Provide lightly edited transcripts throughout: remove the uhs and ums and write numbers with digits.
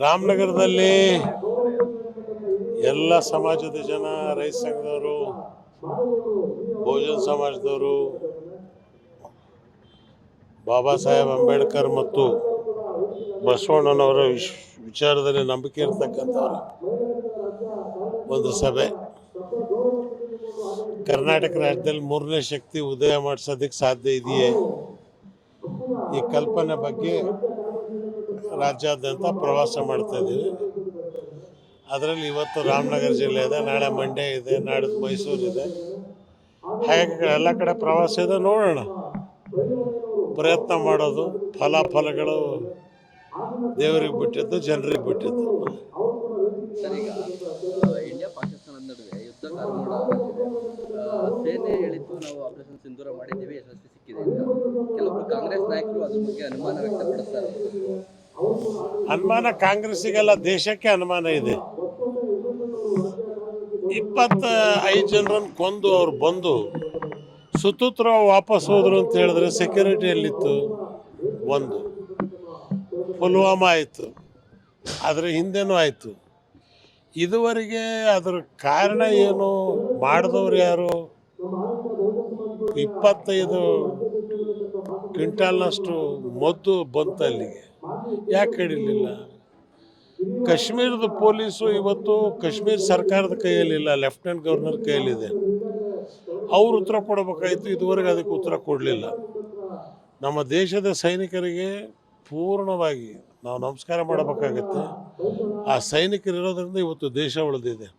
ರಾಮನಗರದಲ್ಲಿ ಎಲ್ಲ ಸಮಾಜದ ಜನ, ರೈತ ಸಂಘದವರು, ಬಹುಜನ ಸಮಾಜದವರು, ಬಾಬಾ ಸಾಹೇಬ್ ಅಂಬೇಡ್ಕರ್ ಮತ್ತು ಬಸವಣ್ಣನವರ ವಿಚಾರದಲ್ಲಿ ನಂಬಿಕೆ ಇರತಕ್ಕಂಥವ್ರು ಒಂದು ಸಭೆ. ಕರ್ನಾಟಕ ರಾಜ್ಯದಲ್ಲಿ ಮೂರನೇ ಶಕ್ತಿ ಉದಯ ಮಾಡಿಸೋದಕ್ಕೆ ಸಾಧ್ಯ ಇದೆಯೇ, ಈ ಕಲ್ಪನೆ ಬಗ್ಗೆ ರಾಜ್ಯಾದ್ಯಂತ ಪ್ರವಾಸ ಮಾಡ್ತಾ ಇದ್ದೀವಿ. ಅದರಲ್ಲಿ ಇವತ್ತು ರಾಮನಗರ ಜಿಲ್ಲೆ ಇದೆ, ನಾಳೆ ಮಂಡ್ಯ ಇದೆ, ನಾಡಿದ್ದು ಮೈಸೂರು ಇದೆ. ಹಾಗಾಗಿ ಎಲ್ಲ ಕಡೆ ಪ್ರವಾಸ ಇದೆ. ನೋಡೋಣ, ಪ್ರಯತ್ನ ಮಾಡೋದು, ಫಲಾಫಲಗಳು ದೇವರಿಗೆ ಬಿಟ್ಟಿದ್ದು, ಜನರಿಗೆ ಬಿಟ್ಟಿದ್ದು. ಇಂಡಿಯಾ ಪಾಕಿಸ್ತಾನದ ನಡುವೆ ಯುದ್ಧ ಸೇನೆ ಹೇಳಿದ್ದು ನಾವು ಆಪರೇಷನ್ ಸಿಂಧೂರ ಮಾಡಿದ್ದೀವಿ, ಯಶಸ್ವಿ ಸಿಕ್ಕಿದೆ ಅಂತ. ಕೆಲವೊಬ್ರು ಕಾಂಗ್ರೆಸ್ ನಾಯಕರು ಅದ್ರ ಬಗ್ಗೆ ಅನುಮಾನ ವ್ಯಕ್ತಪಡಿಸ್ತಾರೆ. ಅನುಮಾನ ಕಾಂಗ್ರೆಸ್ಸಿಗೆಲ್ಲ, ದೇಶಕ್ಕೆ ಅನುಮಾನ ಇದೆ. 25 ಜನರನ್ನು ಕೊಂದು ಅವ್ರು ಬಂದು ಸುತೂತ್ರ ವಾಪಸ್ ಹೋದ್ರು ಅಂತ ಹೇಳಿದ್ರೆ ಸೆಕ್ಯೂರಿಟಿ ಎಲ್ಲಿತ್ತು? ಒಂದು ಪುಲ್ವಾಮಾ ಆಯಿತು, ಅದರ ಹಿಂದೆನೂ ಆಯಿತು. ಇದುವರೆಗೆ ಅದರ ಕಾರಣ ಏನು, ಮಾಡಿದವ್ರು ಯಾರು? 25 ಕ್ವಿಂಟಾಲ್ನಷ್ಟು ಮದ್ದು ಬಂತು ಅಲ್ಲಿಗೆ, ಯಾಕೆ ಹಿಡಿಲಿಲ್ಲ? ಕಾಶ್ಮೀರದ ಪೊಲೀಸು ಇವತ್ತು ಕಾಶ್ಮೀರ ಸರ್ಕಾರದ ಕೈಯಲ್ಲಿಲ್ಲ, ಲೆಫ್ಟಿನೆಂಟ್ ಗವರ್ನರ್ ಕೈಯಲ್ಲಿದೆ. ಅವ್ರು ಉತ್ತರ ಕೊಡಬೇಕಾಯಿತು, ಇದುವರೆಗೆ ಅದಕ್ಕೆ ಉತ್ತರ ಕೊಡಲಿಲ್ಲ. ನಮ್ಮ ದೇಶದ ಸೈನಿಕರಿಗೆ ಪೂರ್ಣವಾಗಿ ನಾವು ನಮಸ್ಕಾರ ಮಾಡಬೇಕಾಗತ್ತೆ. ಆ ಸೈನಿಕರು ಇರೋದ್ರಿಂದ ಇವತ್ತು ದೇಶ ಉಳಿದಿದೆ,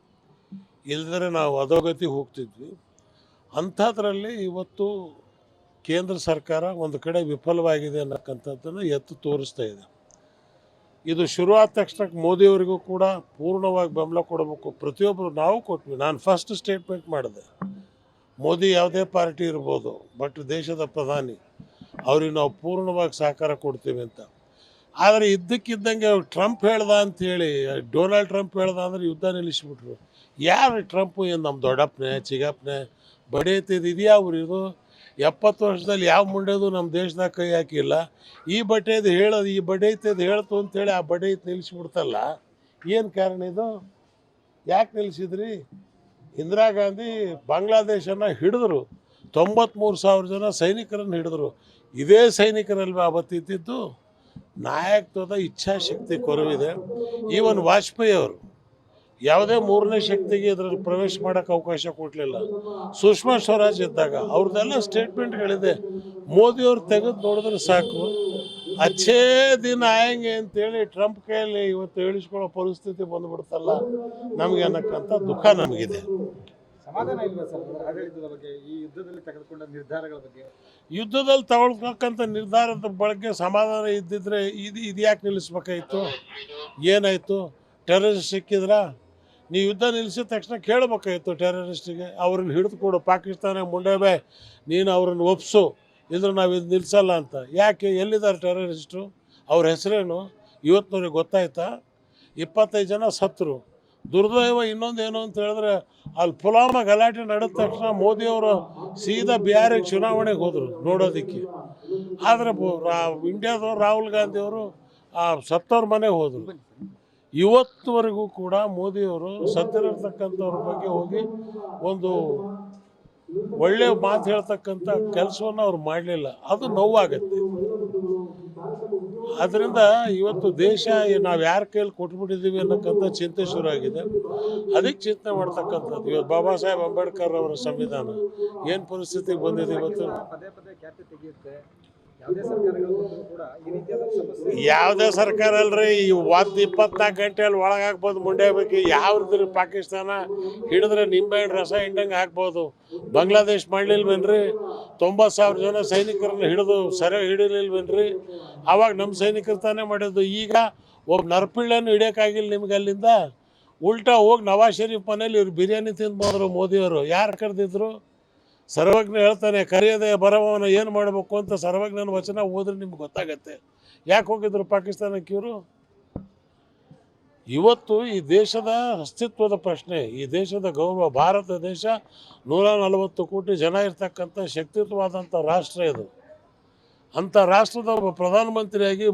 ಇಲ್ಲದ್ರೆ ನಾವು ಅಧೋಗತಿ ಹೋಗ್ತಿದ್ವಿ. ಅಂಥದ್ರಲ್ಲಿ ಇವತ್ತು ಕೇಂದ್ರ ಸರ್ಕಾರ ಒಂದು ಕಡೆ ವಿಫಲವಾಗಿದೆ ಅನ್ನೋಕ್ಕಂಥದ್ದನ್ನು ಎತ್ತು ತೋರಿಸ್ತಾ ಇದೆ. ಇದು ಶುರುವಾದ ತಕ್ಷಣಕ್ಕೆ ಮೋದಿಯವರಿಗೂ ಕೂಡ ಪೂರ್ಣವಾಗಿ ಬೆಂಬಲ ಕೊಡಬೇಕು. ಪ್ರತಿಯೊಬ್ಬರು ನಾವು ಕೊಟ್ವಿ. ನಾನು ಫಸ್ಟ್ ಸ್ಟೇಟ್ಮೆಂಟ್ ಮಾಡಿದೆ, ಮೋದಿ ಯಾವುದೇ ಪಾರ್ಟಿ ಇರ್ಬೋದು, ಬಟ್ ದೇಶದ ಪ್ರಧಾನಿ, ಅವ್ರಿಗೆ ನಾವು ಪೂರ್ಣವಾಗಿ ಸಹಕಾರ ಕೊಡ್ತೀವಿ ಅಂತ. ಆದರೆ ಇದ್ದಕ್ಕಿದ್ದಂಗೆ ಟ್ರಂಪ್ ಹೇಳ್ದ ಅಂಥೇಳಿ, ಡೊನಾಲ್ಡ್ ಟ್ರಂಪ್ ಹೇಳ್ದ ಅಂದರೆ ಯುದ್ಧ ನಿಲ್ಲಿಸ್ಬಿಟ್ರು. ಯಾರು ಟ್ರಂಪು? ಏನು ನಮ್ಮ ದೊಡ್ಡಪ್ಪನೇ, ಚಿಗಪ್ಪನೇ, ಬಡೇತಿದ್ದು ಇದೆಯಾ ಅವ್ರು? ಇದು 70 ವರ್ಷದಲ್ಲಿ ಯಾವ ಮುಂಡೆದು ನಮ್ಮ ದೇಶದಾಗ ಕೈ ಹಾಕಿಲ್ಲ. ಈ ಬಟ್ಟೆದು ಹೇಳೋದು, ಈ ಬಡೇತದ್ದು ಹೇಳ್ತು ಅಂಥೇಳಿ ಆ ಬಡೇತ್ ನಿಲ್ಲಿಸ್ಬಿಡ್ತಲ್ಲ. ಏನು ಕಾರಣ ಇದು? ಯಾಕೆ ನಿಲ್ಲಿಸಿದ್ರಿ? ಇಂದಿರಾ ಗಾಂಧಿ ಬಾಂಗ್ಲಾದೇಶನ ಹಿಡಿದ್ರು, 93,000 ಜನ ಸೈನಿಕರನ್ನು ಹಿಡಿದ್ರು. ಇದೇ ಸೈನಿಕರಲ್ಲಿ ಅವತ್ತಿದ್ದು ನಾಯಕತ್ವದ ಇಚ್ಛಾಶಕ್ತಿ ಕೊರವಿದೆ. ಈವನ್ ವಾಜಪೇಯಿ ಅವರು ಯಾವುದೇ ಮೂರನೇ ಶಕ್ತಿಗೆ ಇದರಲ್ಲಿ ಪ್ರವೇಶ ಮಾಡೋಕ್ಕೆ ಅವಕಾಶ ಕೊಡಲಿಲ್ಲ. ಸುಷ್ಮಾ ಸ್ವರಾಜ್ ಇದ್ದಾಗ ಅವ್ರದ್ದೆಲ್ಲ ಸ್ಟೇಟ್ಮೆಂಟ್ಗಳಿದೆ. ಮೋದಿಯವ್ರು ತೆಗೆದು ನೋಡಿದ್ರೆ ಸಾಕು, ಅಚ್ಚೇ ದಿನ ಆಯಂಗೆ ಅಂತೇಳಿ ಟ್ರಂಪ್ ಕೈಯಲ್ಲಿ ಇವತ್ತು ಹೇಳಿಸ್ಕೊಳ್ಳೋ ಪರಿಸ್ಥಿತಿ ಬಂದುಬಿಡ್ತಲ್ಲ ನಮಗೆ ಅನ್ನಕ್ಕಂಥ ದುಃಖ ನಮಗಿದೆ. ಸಮಾಧಾನ ಇಲ್ವಾ ಸರ್ ಆಡಳಿತದ ಬಗ್ಗೆ, ಈ ಯುದ್ಧದಲ್ಲಿ ತೆಗೆದುಕೊಂಡ ನಿರ್ಧಾರಗಳ ಬಗ್ಗೆ? ಯುದ್ಧದಲ್ಲಿ ತಗೊಳ್ತಕ್ಕಂಥ ನಿರ್ಧಾರದ ಬಗ್ಗೆ ಸಮಾಧಾನ ಇದ್ದಿದ್ರೆ ಇದು ಯಾಕೆ ನಿಲ್ಲಿಸ್ಬೇಕಾಯಿತು? ಏನಾಯಿತು? ಟೆರರಿಸ್ಟ್ ಸಿಕ್ಕಿದ್ರಾ? ನೀವು ಯುದ್ಧ ನಿಲ್ಲಿಸಿದ ತಕ್ಷಣ ಕೇಳಬೇಕಾಗಿತ್ತು ಟೆರರಿಸ್ಟಿಗೆ, ಅವ್ರನ್ನ ಹಿಡಿದು ಕೊಡು, ಪಾಕಿಸ್ತಾನ ಮುಂಡೆಬೆ ನೀನು ಅವ್ರನ್ನ ಒಪ್ಸು, ಇದ್ರೆ ನಾವು ಇದು ನಿಲ್ಲಿಸಲ್ಲ ಅಂತ. ಯಾಕೆ? ಎಲ್ಲಿದ್ದಾರೆ ಟೆರರಿಸ್ಟು? ಅವ್ರ ಹೆಸರೇನು? ಇವತ್ತಿನವ್ರಿಗೆ ಗೊತ್ತಾಯ್ತಾ? 25 ಜನ ಸತ್ತರು. ದುರ್ದೈವ ಇನ್ನೊಂದು ಏನು ಅಂತ ಹೇಳಿದ್ರೆ, ಅಲ್ಲಿ ಪುಲ್ವಾಮಾ ಗಲಾಟೆ ನಡೆದ ತಕ್ಷಣ ಮೋದಿಯವರು ಸೀದಾ ಬಿಹಾರಿಗೆ ಚುನಾವಣೆಗೆ ಹೋದರು ನೋಡೋದಕ್ಕೆ. ಆದರೆ ಇಂಡಿಯಾದವರು ರಾಹುಲ್ ಗಾಂಧಿಯವರು ಸತ್ತವ್ರ ಮನೆಗೆ ಹೋದರು. ಇವತ್ತುವರೆಗೂ ಕೂಡ ಮೋದಿಯವರು ಸತ್ತಿರತಕ್ಕಂಥವ್ರ ಬಗ್ಗೆ ಹೋಗಿ ಒಂದು ಒಳ್ಳೆಯ ಮಾತು ಹೇಳ್ತಕ್ಕಂಥ ಕೆಲಸವನ್ನು ಅವ್ರು ಮಾಡಲಿಲ್ಲ. ಅದು ನೋವಾಗತ್ತೆ. ಅದರಿಂದ ಇವತ್ತು ದೇಶ ನಾವು ಯಾರ ಕೈಯಲ್ಲಿ ಕೊಟ್ಬಿಟ್ಟಿದ್ದೀವಿ ಅನ್ನೋಕ್ಕಂಥ ಚಿಂತೆ ಶುರು ಆಗಿದೆ. ಅದಕ್ಕೆ ಚಿಂತೆ ಮಾಡ್ತಕ್ಕಂಥದ್ದು. ಇವತ್ತು ಬಾಬಾ ಸಾಹೇಬ್ ಅಂಬೇಡ್ಕರ್ ಅವರ ಸಂವಿಧಾನ ಏನು ಪರಿಸ್ಥಿತಿಗೆ ಬಂದಿದೆ ಇವತ್ತು. ಪದೇ ಪದೇ ಖ್ಯಾತಿ ತೆಗೆಯುತ್ತೆ. ಯಾವುದೇ ಸರ್ಕಾರಗಳು ಕೂಡ ಈ ರೀತಿಯಾದ ಸಮಸ್ಯೆ, ಯಾವುದೇ ಸರ್ಕಾರ ಅಲ್ರಿ, ಈ 24 ಗಂಟೆಯಲ್ಲಿ ಒಳಗೆ ಹಾಕ್ಬೋದು ಮುಂಡೆ ಬೇಕು. ಯಾವ್ದು ಪಾಕಿಸ್ತಾನ ಹಿಡಿದ್ರೆ ನಿಂಬೆಹಣ್ಣು ರಸ ಹಿಂಡಂಗೆ ಹಾಕ್ಬೋದು. ಬಾಂಗ್ಲಾದೇಶ್ ಮಾಡಲಿಲ್ವೇನ್ರಿ? 90,000 ಜನ ಸೈನಿಕರನ್ನ ಹಿಡಿದು ಸರಿಯಾಗಿ ಹಿಡಿಲಿಲ್ವೇನ್ರಿ? ಆವಾಗ ನಮ್ಮ ಸೈನಿಕರು ತಾನೇ ಮಾಡಿದ್ದು. ಈಗ ಒಬ್ಬ ನರಪಿಳ್ಳನ್ನು ಹಿಡಿಯೋಕ್ಕಾಗಿಲ್ಲ ನಿಮ್ಗೆ ಅಲ್ಲಿಂದ. ಉಲ್ಟಾ ಹೋಗಿ ನವಾಜ್ ಶರೀಫ್ ಮನೇಲಿ ಇವ್ರು ಬಿರಿಯಾನಿ ತಿಂದು ಮೋದಿಯವರು. ಯಾರು ಕರೆದಿದ್ರು? ಸರ್ವಜ್ಞ ಹೇಳ್ತಾನೆ, ಕರೆಯದೆ ಬರವನ ಏನು ಮಾಡಬೇಕು ಅಂತ. ಸರ್ವಜ್ಞನ ವಚನ ಓದ್ರೆ ನಿಮ್ಗೆ ಗೊತ್ತಾಗತ್ತೆ. ಯಾಕೆ ಹೋಗಿದ್ರು ಪಾಕಿಸ್ತಾನಕ್ಕೆ ಇವರು? ಇವತ್ತು ಈ ದೇಶದ ಅಸ್ತಿತ್ವದ ಪ್ರಶ್ನೆ, ಈ ದೇಶದ ಗೌರವ. ಭಾರತ ದೇಶ 140 ಕೋಟಿ ಜನ ಇರ್ತಕ್ಕಂಥ ಶಕ್ತಿಯುತವಾದಂಥ ರಾಷ್ಟ್ರ ಇದು. ಅಂಥ ರಾಷ್ಟ್ರದ ಪ್ರಧಾನಮಂತ್ರಿಯಾಗಿ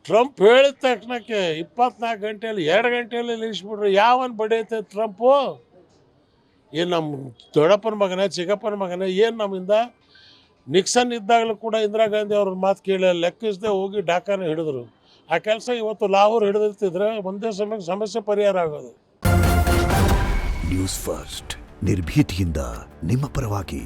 ಟ್ರಂಪ್ ಹೇಳಿದ ತಕ್ಷಣಕ್ಕೆ 24 ಗಂಟೆಯಲ್ಲಿ 2 ಗಂಟೆಯಲ್ಲಿ ನಿಲ್ಲಿಸ್ಬಿಟ್ರು. ಯಾವನ್ ಬಡಿಯುತ್ತೆ ಟ್ರಂಪು? ಏನು ನಮ್ಮ ದೊಡ್ಡಪ್ಪನ ಮಗನೇ, ಚಿಕ್ಕಪ್ಪನ ಮಗನೇ? ಏನು ನಮ್ಮಿಂದ? ನಿಕ್ಸನ್ ಇದ್ದಾಗಲೂ ಕೂಡ ಇಂದಿರಾ ಗಾಂಧಿ ಅವ್ರ ಮಾತು ಕೇಳಿ ಲೆಕ್ಕಿಸದೆ ಹೋಗಿ ಢಾಕಾನ ಹಿಡಿದ್ರು. ಆ ಕೆಲಸ ಇವತ್ತು ಲಾಹೋರ್ ಹಿಡಿದಿರ್ತಿದ್ರೆ ಒಂದೇ ಸಮಸ್ಯೆ ಪರಿಹಾರ ಆಗೋದು. ನ್ಯೂಸ್ ಫಸ್ಟ್ ನಿರ್ಭೀತಿಯಿಂದ ನಿಮ್ಮ ಪರವಾಗಿ.